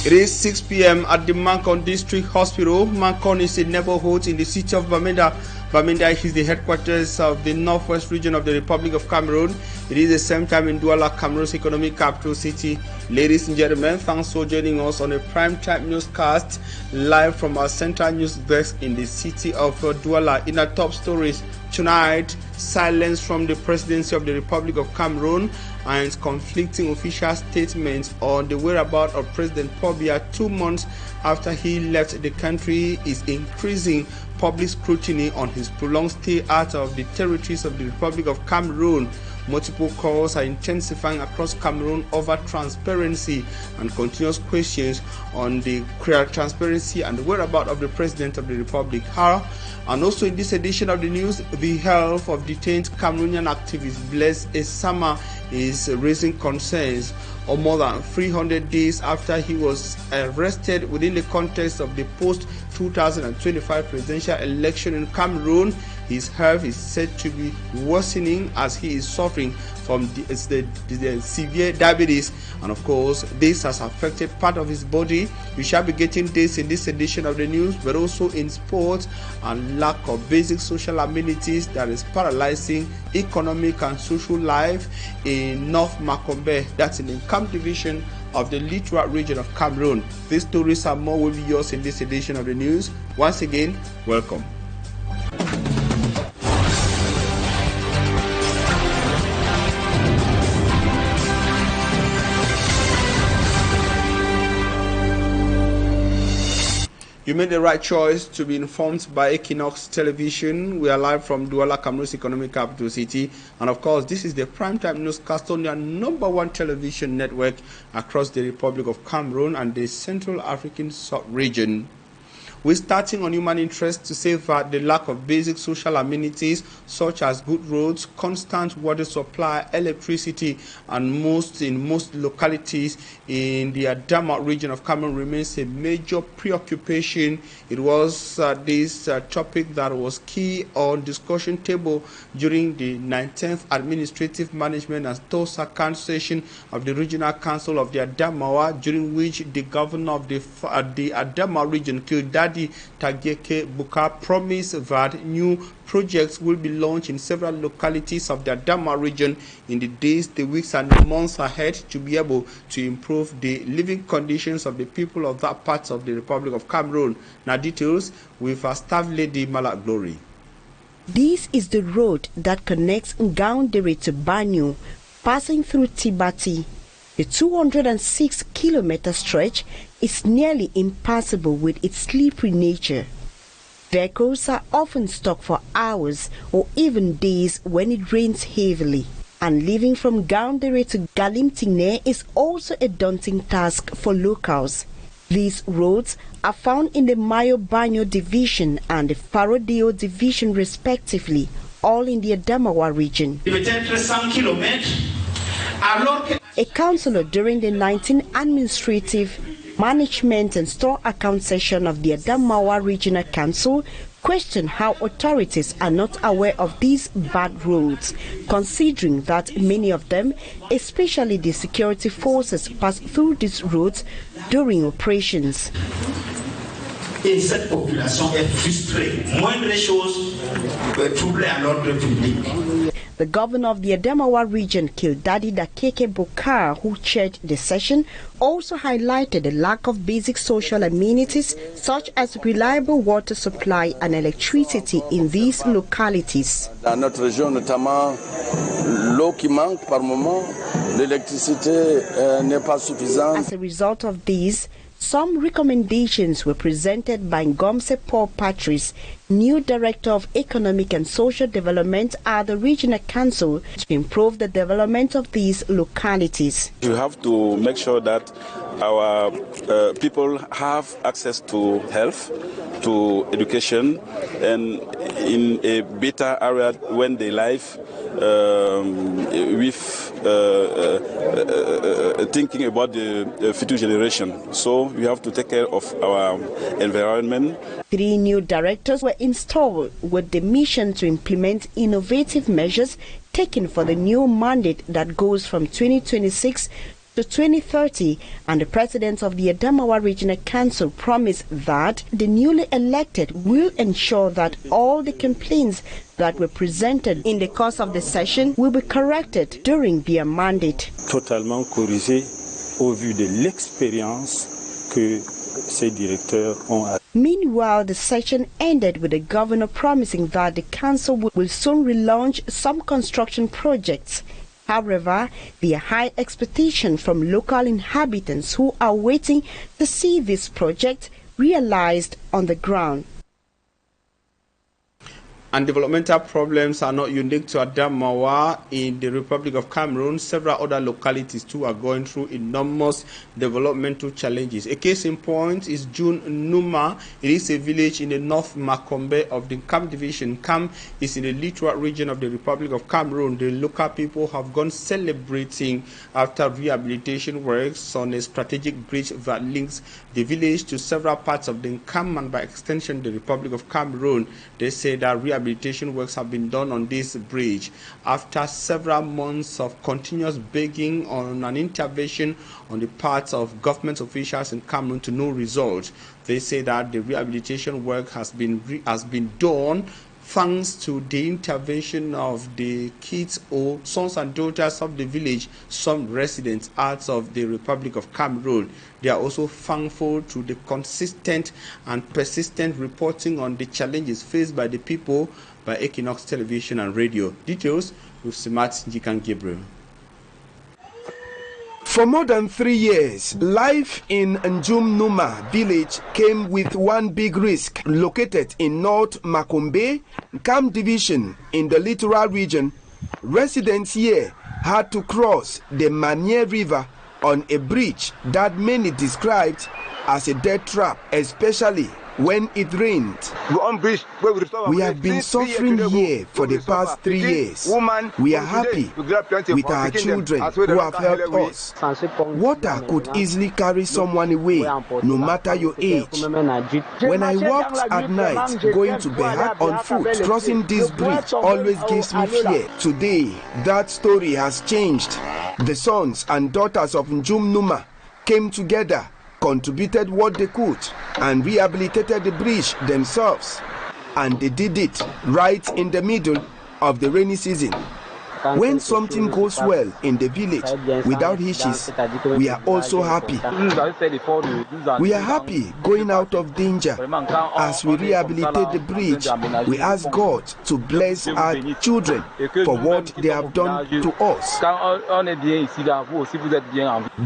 It is 6 p.m. at the Mankon District Hospital. Mankon is a neighborhood in the city of Bamenda. Bamenda is the headquarters of the northwest region of the Republic of Cameroon. It is the same time in Douala, Cameroon's economic capital city. Ladies and gentlemen, thanks for joining us on a primetime newscast live from our central news desk in the city of Douala. In our top stories tonight, silence from the presidency of the Republic of Cameroon and conflicting official statements on the whereabouts of President Paul Biya 2 months after he left the country is increasing public scrutiny on his prolonged stay out of the territories of the Republic of Cameroon. Multiple calls are intensifying across Cameroon over transparency and continuous questions on the transparency and the whereabouts of the President of the Republic. And also in this edition of the news, the health of detained Cameroonian activist Blaise Esama is raising concerns. Or more than 300 days after he was arrested within the context of the post-2025 presidential election in Cameroon, his health is said to be worsening as he is suffering from the severe diabetes, and of course this has affected part of his body. We shall be getting this in this edition of the news, but also in sports and lack of basic social amenities that is paralyzing economic and social life in North Makombe, that's in the Camp Division of the Littoral region of Cameroon. These stories and more will be yours in this edition of the news. Once again, welcome. You made the right choice to be informed by Equinoxe television. We are live from Douala, Cameroon's economic capital city. And of course, this is the primetime newscast on your #1 television network across the Republic of Cameroon and the Central African sub-region. We're starting on human interest to say that the lack of basic social amenities such as good roads, constant water supply, electricity, and in most localities in the Adamawa region of Cameroon remains a major preoccupation. It was this topic that was key on discussion table during the 19th Administrative Management and Toast Account session of the Regional Council of the Adamawa, during which the governor of the Adamawa region, Kildadi Tageke Buka, promised that new projects will be launched in several localities of the Adamawa region in the days, the weeks, and the months ahead to be able to improve the living conditions of the people of that part of the Republic of Cameroon. Now, details with our staff lady Malak Glory. This is the road that connects Ngaoundéré to Banyu, passing through Tibati. The 206-kilometer stretch is nearly impassable with its slippery nature. Vehicles are often stuck for hours or even days when it rains heavily. And leaving from Ngaoundéré to Galimtine is also a daunting task for locals. These roads are found in the Mayo Banyo division and the Farodeo division respectively, all in the Adamawa region. A councillor during the 19th Administrative Management and Store Account session of the Adamawa Regional Council questioned how authorities are not aware of these bad roads, considering that many of them, especially the security forces, pass through these roads during operations. Et cette population est frustrée. Moindre chose peut troubler à l'ordre public. The governor of the Adamawa region, Kildadi Dakeke Bokar, who chaired the session, also highlighted the lack of basic social amenities such as reliable water supply and electricity in these localities. Dans notre région, notamment, l'eau qui manque par moment, l'électricité n'est pas suffisante. As a result of these, some recommendations were presented by Ngomse Paul Patrice, new Director of Economic and Social Development at the Regional Council, to improve the development of these localities. We have to make sure that our people have access to health, to education, and in a better area when they live with thinking about the future generation. So we have to take care of our environment. 3 new directors were installed with the mission to implement innovative measures taken for the new mandate that goes from 2026 to 2030, and the president of the Adamawa Regional Council promised that the newly elected will ensure that all the complaints that were presented in the course of the session will be corrected during their mandate. Totalement corrigé au vu de l'expérience que ces directeurs ont. Meanwhile, the session ended with the governor promising that the council will soon relaunch some construction projects. However, there are high expectations from local inhabitants who are waiting to see this project realized on the ground. And developmental problems are not unique to Adamawa. In the Republic of Cameroon, several other localities too are going through enormous developmental challenges. A case in point is Numa. It is a village in the North Makombe of the Kam division. Kam is in the littoral region of the Republic of Cameroon. The local people have gone celebrating after rehabilitation works on a strategic bridge that links the village to several parts of the Kam and by extension the Republic of Cameroon. They say that rehabilitation works have been done on this bridge after several months of continuous begging on an intervention on the part of government officials in Cameroon to no result. They say that the rehabilitation work has been done thanks to the intervention of the kids or sons and daughters of the village, some residents out of the Republic of Cameroon. They are also thankful to the consistent and persistent reporting on the challenges faced by the people by Equinoxe television and radio. Details with Simat Njikan Gabriel. For more than 3 years, life in Numa village came with one big risk. Located in North Makombe, Kam division in the littoral region, residents here had to cross the Manier River on a bridge that many described as a death trap, especially when it rained. We have been suffering here for the past 3 years. We are happy with our children who have helped us. Water could easily carry someone away, no matter your age. When I walked at night going to bed on foot, crossing this bridge always gives me fear. Today, that story has changed. The sons and daughters of Numa came together, contributed what they could, and rehabilitated the bridge themselves. And they did it right in the middle of the rainy season. When something goes well in the village without hitches, we are also happy. We are happy going out of danger. As we rehabilitate the bridge, we ask God to bless our children for what they have done to us.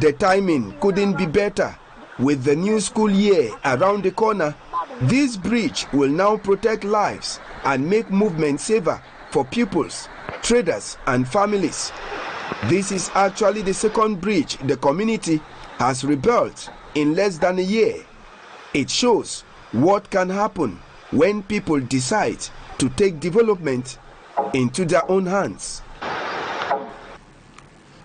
The timing couldn't be better. With the new school year around the corner, this bridge will now protect lives and make movement safer for pupils, traders, and families. This is actually the second bridge the community has rebuilt in less than a year. It shows what can happen when people decide to take development into their own hands.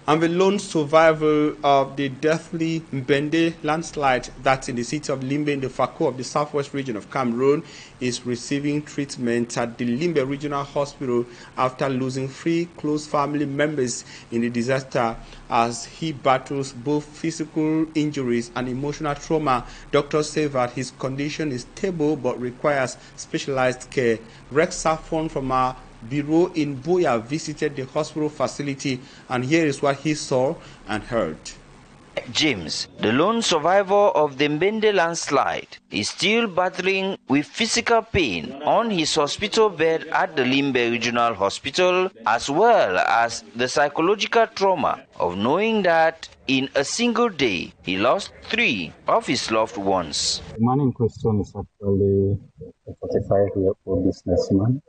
And the lone survivor of the deathly Mbende landslide that's in the city of Limbe in the Fako of the southwest region of Cameroon is receiving treatment at the Limbe Regional Hospital after losing 3 close family members in the disaster as he battles both physical injuries and emotional trauma. Doctors say that his condition is stable but requires specialized care. Rex Safon from our bureau in Boya visited the hospital facility, and here is what he saw and heard. James, the lone survivor of the Mbende landslide, is still battling with physical pain on his hospital bed at the Limbe Regional Hospital, as well as the psychological trauma of knowing that in a single day he lost 3 of his loved ones. The man in question is actually a 45-year-old businessman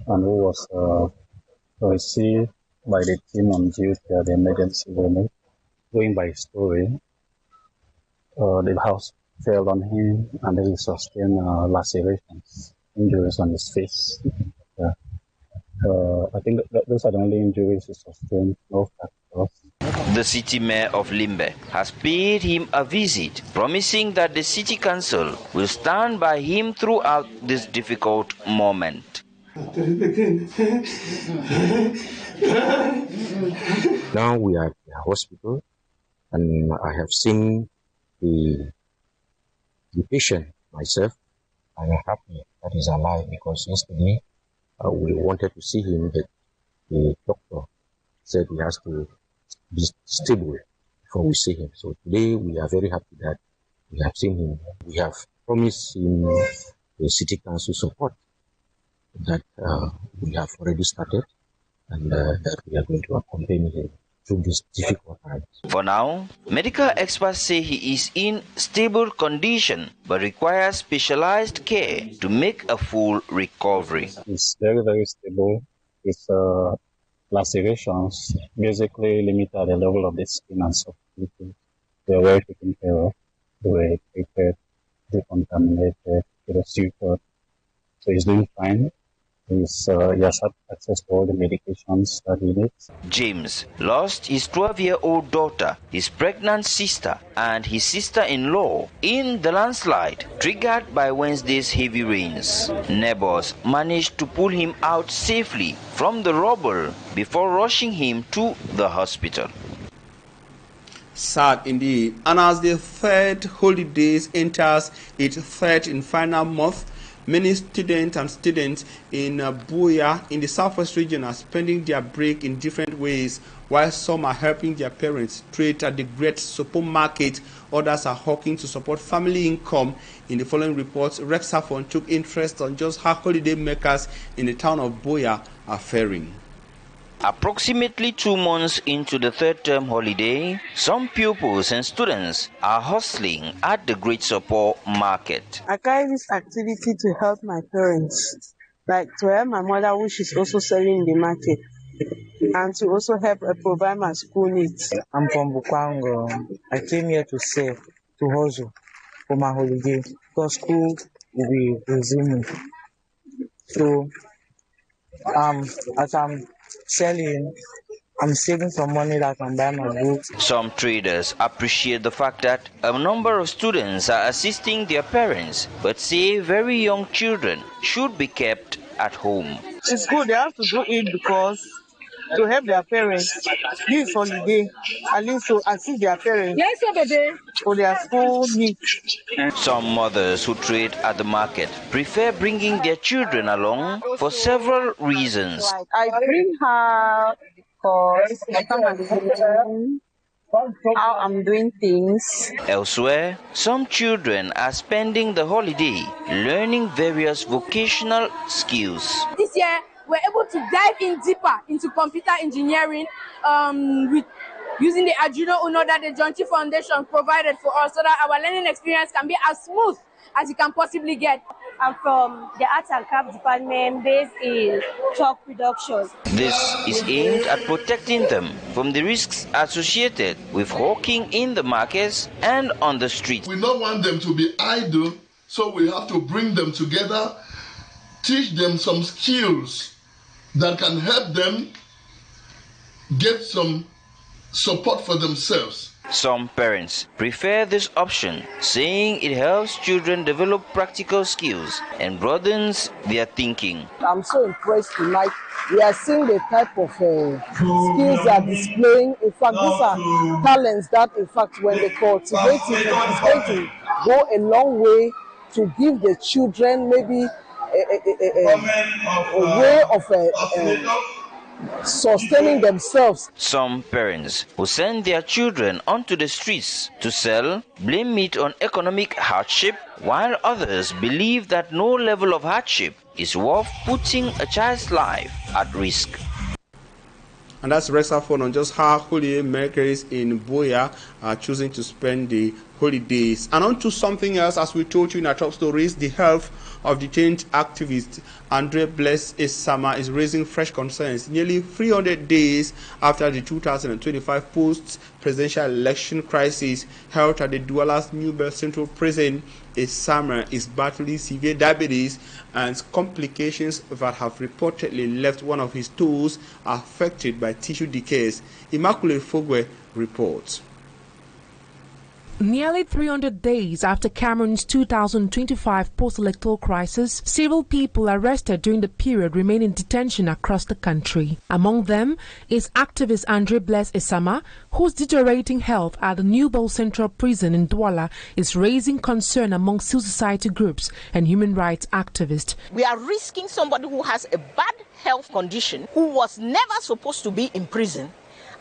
and who was received by the team on duty at the emergency unit. Going by his story, the house fell on him and he sustained lacerations, injuries on his face. I think those are the only injuries he sustained, no fractures. The city mayor of Limbe has paid him a visit, promising that the city council will stand by him throughout this difficult moment. Now we are at the hospital And I have seen the patient myself. I'm happy that he's alive, because yesterday we wanted to see him, but the doctor said he has to be stable before we see him. So today we are very happy that we have seen him. We have promised him the city council support that we have already started, and that we are going to accompany him through this difficult time. For now, medical experts say he is in stable condition but requires specialized care to make a full recovery. It's very, very stable. It's lacerations basically limit at the level of the skin and soft tissue. They are well taken care of. They were treated, decontaminated, sutured. So he's doing fine. He has had access to all the medications that he needs. James lost his 12-year-old daughter, his pregnant sister, and his sister-in-law in the landslide triggered by Wednesday's heavy rains. Neighbors managed to pull him out safely from the rubble before rushing him to the hospital. Sad indeed. And as the third holidays enters its third and final month, many students in Buea in the southwest region are spending their break in different ways, while some are helping their parents trade at the great supermarket. Others are hawking to support family income. In the following reports, Rex Hafon took interest on just how holiday makers in the town of Buea are faring. Approximately 2 months into the third term holiday, some pupils and students are hustling at the Great Support Market. I carry this activity to help my parents, like to help my mother, which is also selling in the market, and to also help provide my school needs. I'm from Bukwango. I came here to sell, to hustle for my holiday, because school will be resuming. So, as I'm selling, I'm saving some money that I can buy my books. Some traders appreciate the fact that a number of students are assisting their parents, but say very young children should be kept at home. It's good, they have to do it because to help their parents. This holiday, at least to assist their parents for their school needs. Some mothers who trade at the market prefer bringing their children along for several reasons. I bring her because I come and see how I'm doing things. Elsewhere, some children are spending the holiday learning various vocational skills. This year, we're able to dive in deeper into computer engineering with using the Arduino Uno that the John T Foundation provided for us, so that our learning experience can be as smooth as you can possibly get. I'm from the Arts and Craft Department based in chalk production. This is aimed at protecting them from the risks associated with hawking in the markets and on the street. We don't want them to be idle, so we have to bring them together, teach them some skills that can help them get some support for themselves. Some parents prefer this option, saying it helps children develop practical skills and broadens their thinking. I'm so impressed tonight. We are seeing the type of skills they are displaying. In fact, these are talents that, in fact, when they cultivate it, it's going to go a long way to give the children maybe a way of sustaining themselves. Some parents who send their children onto the streets to sell blame it on economic hardship, while others believe that no level of hardship is worth putting a child's life at risk. And that's Rexa Phone on just how holiday makers in Buea are choosing to spend the holidays. And on to something else, as we told you in our top stories, the health of detained activist Andre Bless Esama is raising fresh concerns. Nearly 300 days after the 2025 post-presidential election crisis held at the Douala's Limbe Central Prison, Esama is battling severe diabetes and complications that have reportedly left one of his toes affected by tissue decays. Immaculate Fogwe reports. Nearly 300 days after Cameroon's 2025 post-electoral crisis, several people arrested during the period remain in detention across the country. Among them is activist Andre Blaise Esama, whose deteriorating health at the Limbe Central Prison in Douala is raising concern among civil society groups and human rights activists. We are risking somebody who has a bad health condition, who was never supposed to be in prison,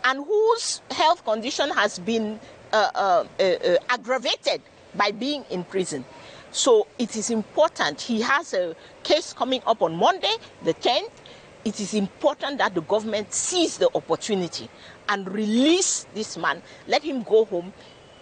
and whose health condition has been aggravated by being in prison. So it is important. He has a case coming up on Monday, the 10th. It is important that the government seize the opportunity and release this man. Let him go home,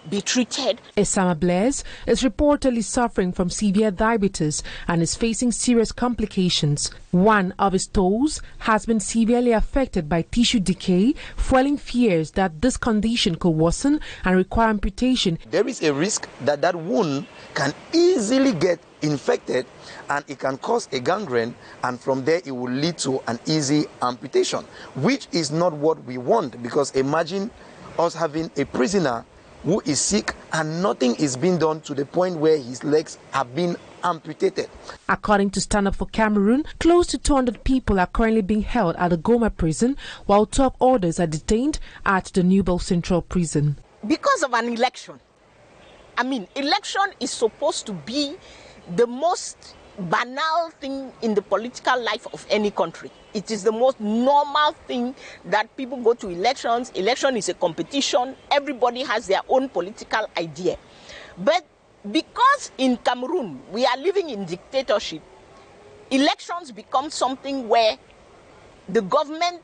be treated. Esama Blaise is reportedly suffering from severe diabetes and is facing serious complications. One of his toes has been severely affected by tissue decay, fueling fears that this condition could worsen and require amputation. There is a risk that that wound can easily get infected and it can cause a gangrene, and from there it will lead to an easy amputation, which is not what we want, because imagine us having a prisoner who is sick and nothing is being done to the point where his legs have been amputated. According to Stand Up for Cameroon, close to 200 people are currently being held at the Goma prison, while 12 others are detained at the Limbe Central Prison. Because of an election. I mean, election is supposed to be the most banal thing in the political life of any country. It is the most normal thing that people go to elections. Election is a competition. Everybody has their own political idea. But because in Cameroon we are living in dictatorship, elections become something where the government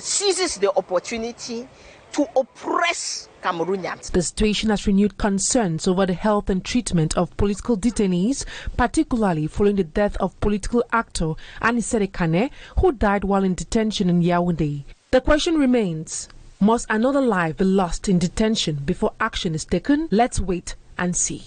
seizes the opportunity to oppress Cameroonians. The situation has renewed concerns over the health and treatment of political detainees, particularly following the death of political actor Anisere Kane, who died while in detention in Yaoundé. The question remains, must another life be lost in detention before action is taken? Let's wait and see.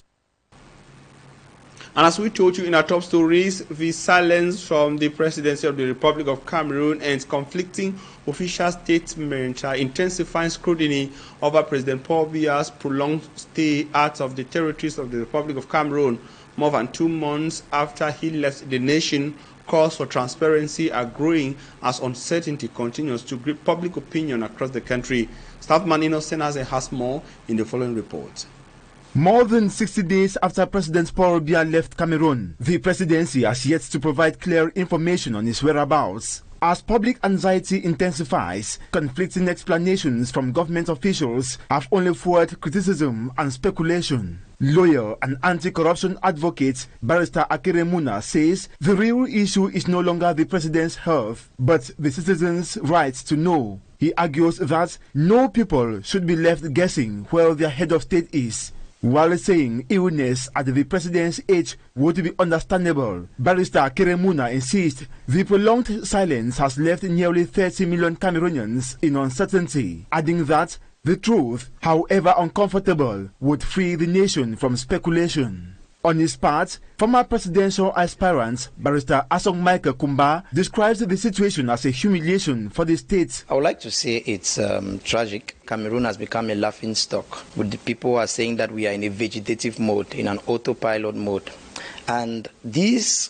And as we told you in our top stories, the silence from the presidency of the Republic of Cameroon and conflicting official statements are intensifying scrutiny over President Paul Biya's prolonged stay out of the territories of the Republic of Cameroon. More than 2 months after he left the nation, calls for transparency are growing as uncertainty continues to grip public opinion across the country. Staffman Innocent has more in the following report. More than 60 days after President Paul Biya left Cameroon, the presidency has yet to provide clear information on his whereabouts. As public anxiety intensifies, conflicting explanations from government officials have only fueled criticism and speculation. Lawyer and anti-corruption advocate Barrister Akere Muna says the real issue is no longer the president's health, but the citizens' right to know. He argues that no people should be left guessing where their head of state is. While saying illness at the president's age would be understandable, Barrister Keremuna insists the prolonged silence has left nearly 30 million Cameroonians in uncertainty, adding that the truth, however uncomfortable, would free the nation from speculation. On his part, former presidential aspirant Barrister Asong Michael Kumba describes the situation as a humiliation for the state. I would like to say it's tragic. Cameroon has become a laughing stock. The people are saying that we are in a vegetative mode, in an autopilot mode. And this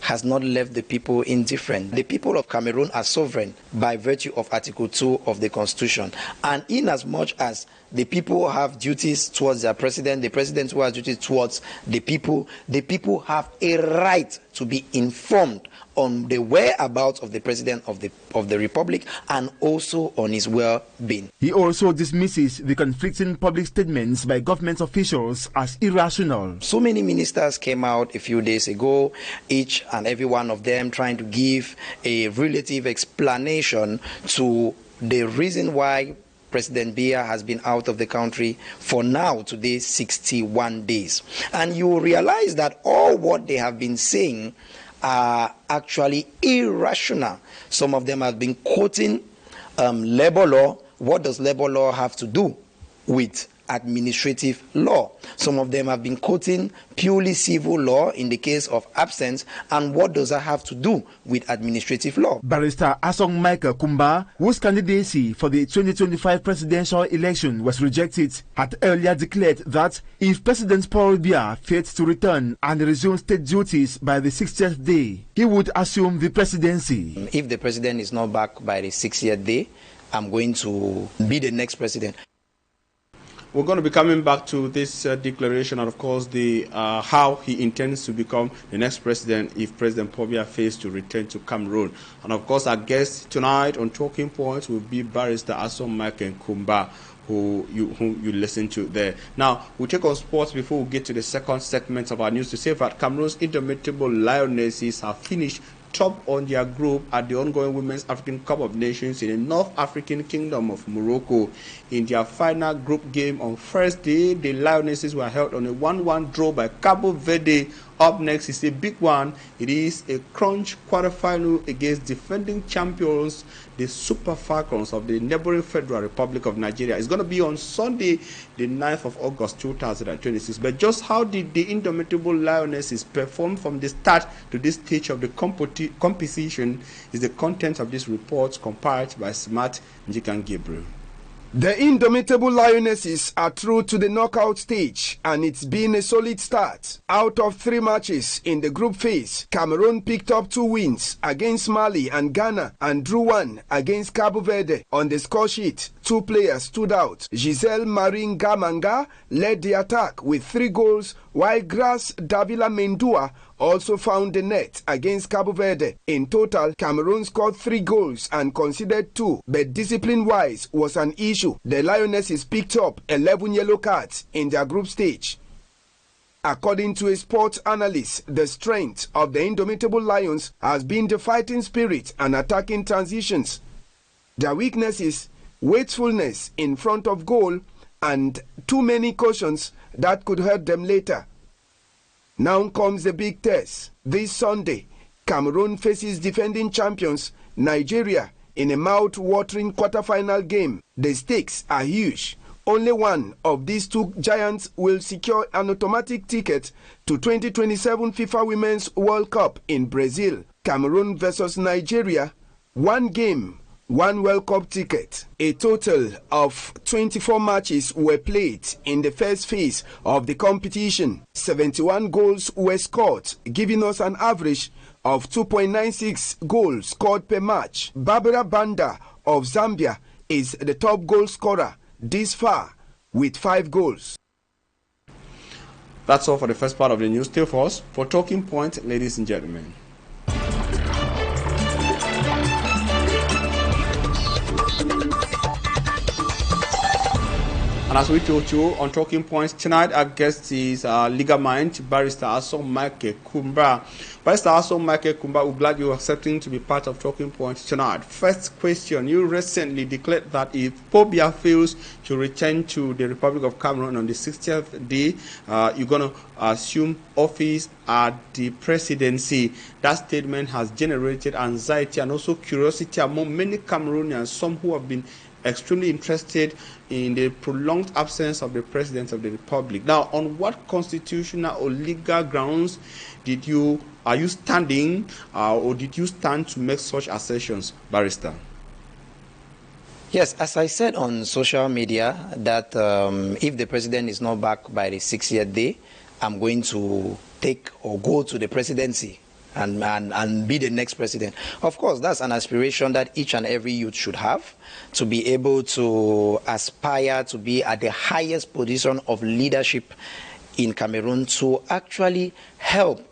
has not left the people indifferent. The people of Cameroon are sovereign by virtue of Article 2 of the Constitution. And in as much as the people have duties towards their president, the president who has duties towards the people have a right to be informed on the whereabouts of the president of the republic and also on his well-being. He also dismisses the conflicting public statements by government officials as irrational. So many ministers came out a few days ago, each and every one of them trying to give a relative explanation to the reason why President Biya has been out of the country for now, today, 61 days. And you realize that all what they have been saying are actually irrational. Some of them have been quoting labor law. What does labor law have to do with administrative law. Some of them have been quoting purely civil law in the case of absence, and what does that have to do with administrative law? Barrister Asong Michael Kumba, whose candidacy for the 2025 presidential election was rejected, had earlier declared that if President Paul Biya failed to return and resume state duties by the 60th day, he would assume the presidency. If the president is not back by the 60th day, I'm going to be the next president. We're going to be coming back to this declaration and, of course, the how he intends to become the next president if President Paul Biya fails to return to Cameroon. And, of course, our guest tonight on Talking Points will be Barrister Asong Michael Kumba, who you listen to there. Now, we'll take on sports before we get to the second segment of our news to say that Cameroon's indomitable Lionesses have finished top on their group at the ongoing Women's African Cup of Nations in the North African Kingdom of Morocco. In their final group game on Thursday, the Lionesses were held on a 1-1 draw by Cabo Verde. Up next is a big one. It is a crunch quarterfinal against defending champions, the Super Falcons of the neighboring Federal Republic of Nigeria. It's going to be on Sunday, the 9th of August 2026. But just how did the indomitable Lionesses perform from the start to this stage of the competition is the content of this report compiled by Smart Njikan Gabriel. The indomitable Lionesses are through to the knockout stage, and it's been a solid start. Out of 3 matches in the group phase, Cameroon picked up 2 wins against Mali and Ghana and drew 1 against Cabo Verde. On the score sheet, 2 players stood out. Giselle Marin Gamanga led the attack with 3 goals, while Grace Davila Mendua also found the net against Cabo Verde. In total, Cameroon scored 3 goals and conceded 2, but discipline-wise was an issue. The Lionesses picked up 11 yellow cards in their group stage. According to a sports analyst, the strength of the indomitable Lions has been the fighting spirit and attacking transitions. Their weaknesses, wastefulness in front of goal, and too many cautions that could hurt them later. Now comes the big test. This Sunday, Cameroon faces defending champions Nigeria in a mouth-watering quarter-final game. The stakes are huge. Only one of these 2 giants will secure an automatic ticket to 2027 FIFA Women's World Cup in Brazil. Cameroon versus Nigeria, 1 game, 1 World Cup ticket. A total of 24 matches were played in the first phase of the competition. 71 goals were scored, giving us an average of 2.96 goals scored per match. Barbara Banda of Zambia is the top goal scorer this far with 5 goals. That's all for the first part of the news. Stay for us for Talking Point, ladies and gentlemen. And as we told you on Talking Points tonight, our guest is legal mind, Barrister Asong Michael Kumba. Barrister Asong Michael Kumba, we're glad you're accepting to be part of Talking Points tonight. First question, you recently declared that if Paul Biya fails to return to the Republic of Cameroon on the 60th day, you're going to assume office at the presidency. That statement has generated anxiety and also curiosity among many Cameroonians, some who have been extremely interested in the prolonged absence of the President of the Republic. Now, on what constitutional or legal grounds are you standing or did you stand to make such assertions, Barrister? Yes, as I said on social media, that if the President is not back by the 60th day, I'm going to take or go to the presidency and be the next president. Of course, that's an aspiration that each and every youth should have, to be able to aspire to be at the highest position of leadership in Cameroon, to actually help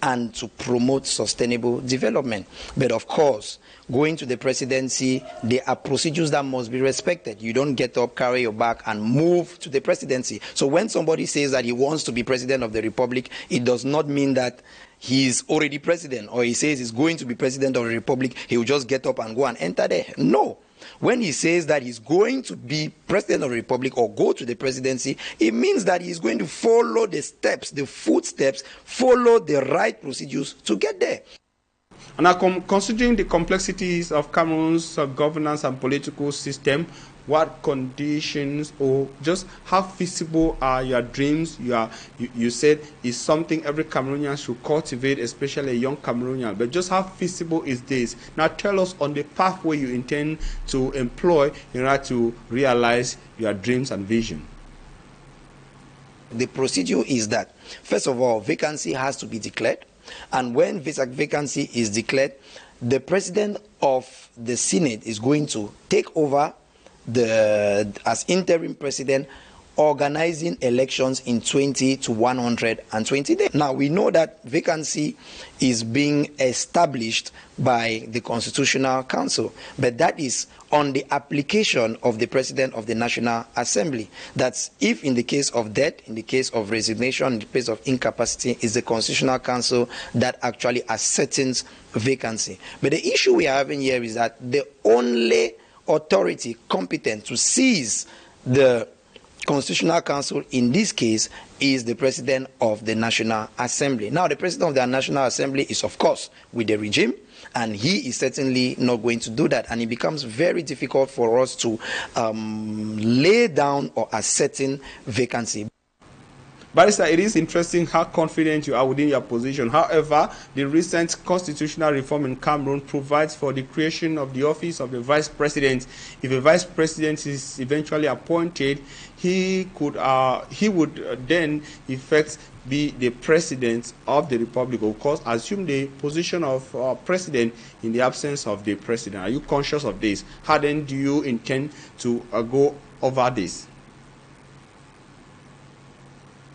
and to promote sustainable development. But of course, going to the presidency, there are procedures that must be respected. You don't get up, carry your bag, and move to the presidency. So when somebody says that he wants to be president of the republic, it does not mean that he is already president, or he says he's going to be president of the republic, he will just get up and go and enter there. No. When he says that he's going to be president of the republic or go to the presidency, it means that he's going to follow the steps, the footsteps, follow the right procedures to get there. And now, considering the complexities of Cameroon's governance and political system, what conditions or just how feasible are your dreams? You said is something every Cameroonian should cultivate, especially a young Cameroonian. But just how feasible is this? Now tell us on the pathway you intend to employ in order to realize your dreams and vision. The procedure is that, first of all, vacancy has to be declared. And when vacancy is declared, the president of the Senate is going to take over as interim president, organizing elections in 20 to 120 days. Now, we know that vacancy is being established by the Constitutional Council, but that is on the application of the President of the National Assembly. That's if in the case of death, in the case of resignation, in the case of incapacity, is the Constitutional Council that actually ascertains vacancy. But the issue we are having here is that the only authority competent to seize the Constitutional Council in this case is the President of the National Assembly. Now, the President of the National Assembly is, of course, with the regime, and he is certainly not going to do that. And it becomes very difficult for us to lay down or ascertain vacancy. Barrister, it is interesting how confident you are within your position. However, the recent constitutional reform in Cameroon provides for the creation of the office of the vice president. If a vice president is eventually appointed, he would then, in effect, be the president of the republic. Of course, assume the position of president in the absence of the president. Are you conscious of this? How then do you intend to go over this?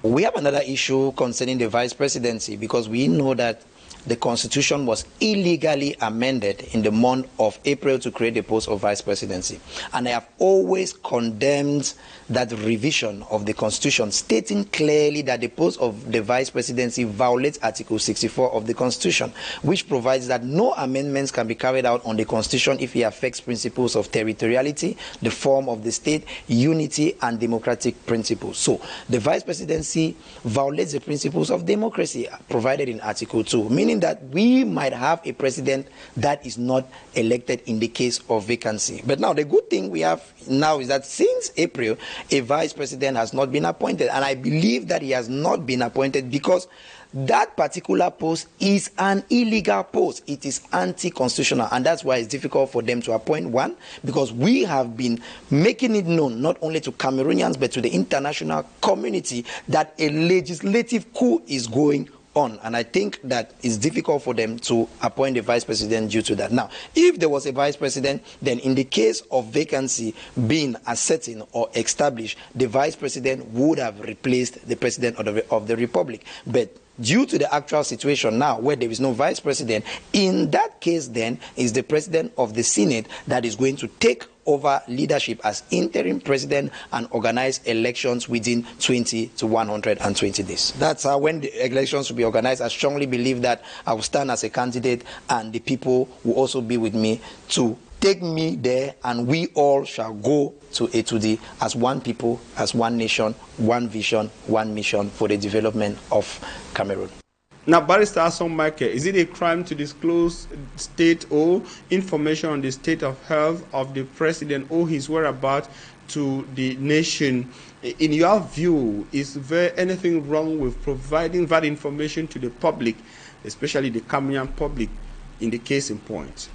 We have another issue concerning the vice presidency, because we know that the constitution was illegally amended in the month of April to create the post of vice presidency. And I have always condemned that revision of the constitution, stating clearly that the post of the vice presidency violates Article 64 of the constitution, which provides that no amendments can be carried out on the constitution if it affects principles of territoriality, the form of the state, unity, and democratic principles. So the vice presidency violates the principles of democracy provided in Article 2, meaning that we might have a president that is not elected in the case of vacancy. But now the good thing we have now is that since April, a vice president has not been appointed. And I believe that he has not been appointed because that particular post is an illegal post. It is anti-constitutional, and that's why it's difficult for them to appoint one, because we have been making it known not only to Cameroonians but to the international community that a legislative coup is going on, and I think that it's difficult for them to appoint a vice president due to that. Now, if there was a vice president, then in the case of vacancy being ascertained or established, the vice president would have replaced the president of the republic. But due to the actual situation now where there is no vice president, in that case then is the president of the Senate that is going to take over leadership as interim president and organize elections within 20 to 120 days. That's how when the elections will be organized. I strongly believe that I will stand as a candidate and the people will also be with me to take me there, and we all shall go to A to D as one people, as one nation, one vision, one mission for the development of Cameroon. Now, Barrister Hassan Michael, is it a crime to disclose state or information on the state of health of the president or his whereabouts to the nation? In your view, is there anything wrong with providing that information to the public, especially the Cameroonian public, in the case in point?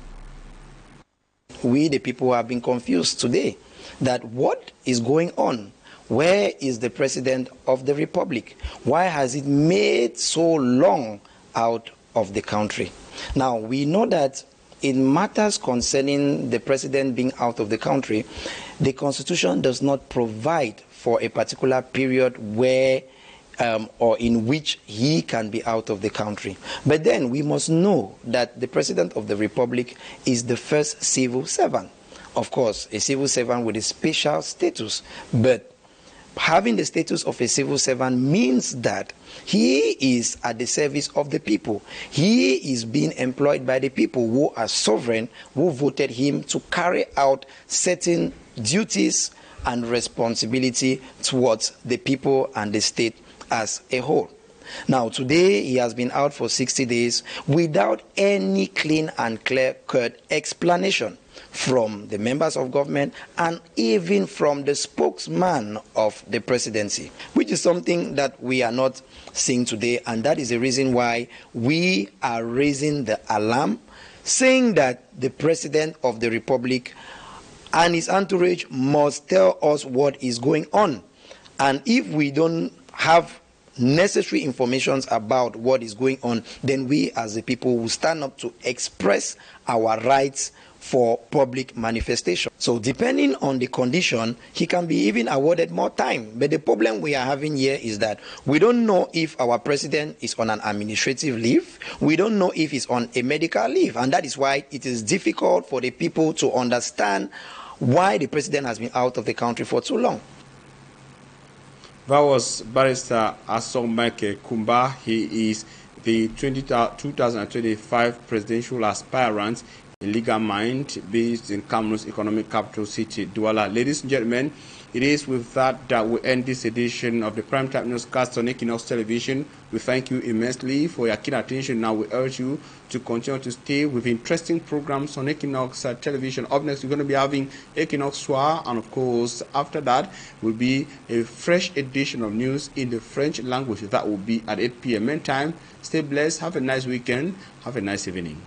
We, the people, have been confused today that what is going on? Where is the president of the republic? Why has it made so long out of the country? Now, we know that in matters concerning the president being out of the country, the constitution does not provide for a particular period where or in which he can be out of the country. But then we must know that the president of the republic is the first civil servant. Of course, a civil servant with a special status, but having the status of a civil servant means that he is at the service of the people. He is being employed by the people who are sovereign, who voted him to carry out certain duties and responsibility towards the people and the state as a whole. Now, today he has been out for 60 days without any clean and clear-cut explanation from the members of government and even from the spokesman of the presidency, which is something that we are not seeing today, and that is the reason why we are raising the alarm, saying that the President of the Republic and his entourage must tell us what is going on. And if we don't have necessary information about what is going on, then we as the people will stand up to express our rights for public manifestation. So depending on the condition, he can be even awarded more time. But the problem we are having here is that we don't know if our president is on an administrative leave. We don't know if he's on a medical leave. And that is why it is difficult for the people to understand why the president has been out of the country for too long. That was Barrister Asomeke Kumba. He is the 2025 presidential aspirant, a legal mind based in Cameroon's economic capital city, Douala. Ladies and gentlemen, it is with that we end this edition of the Primetime Newscast on Equinoxe Television. We thank you immensely for your keen attention. Now we urge you to continue to stay with interesting programs on Equinoxe Television. Up next, we're going to be having Equinoxe Soir, and of course, after that will be a fresh edition of news in the French language. That will be at 8 p.m. Meantime, stay blessed, have a nice weekend, have a nice evening.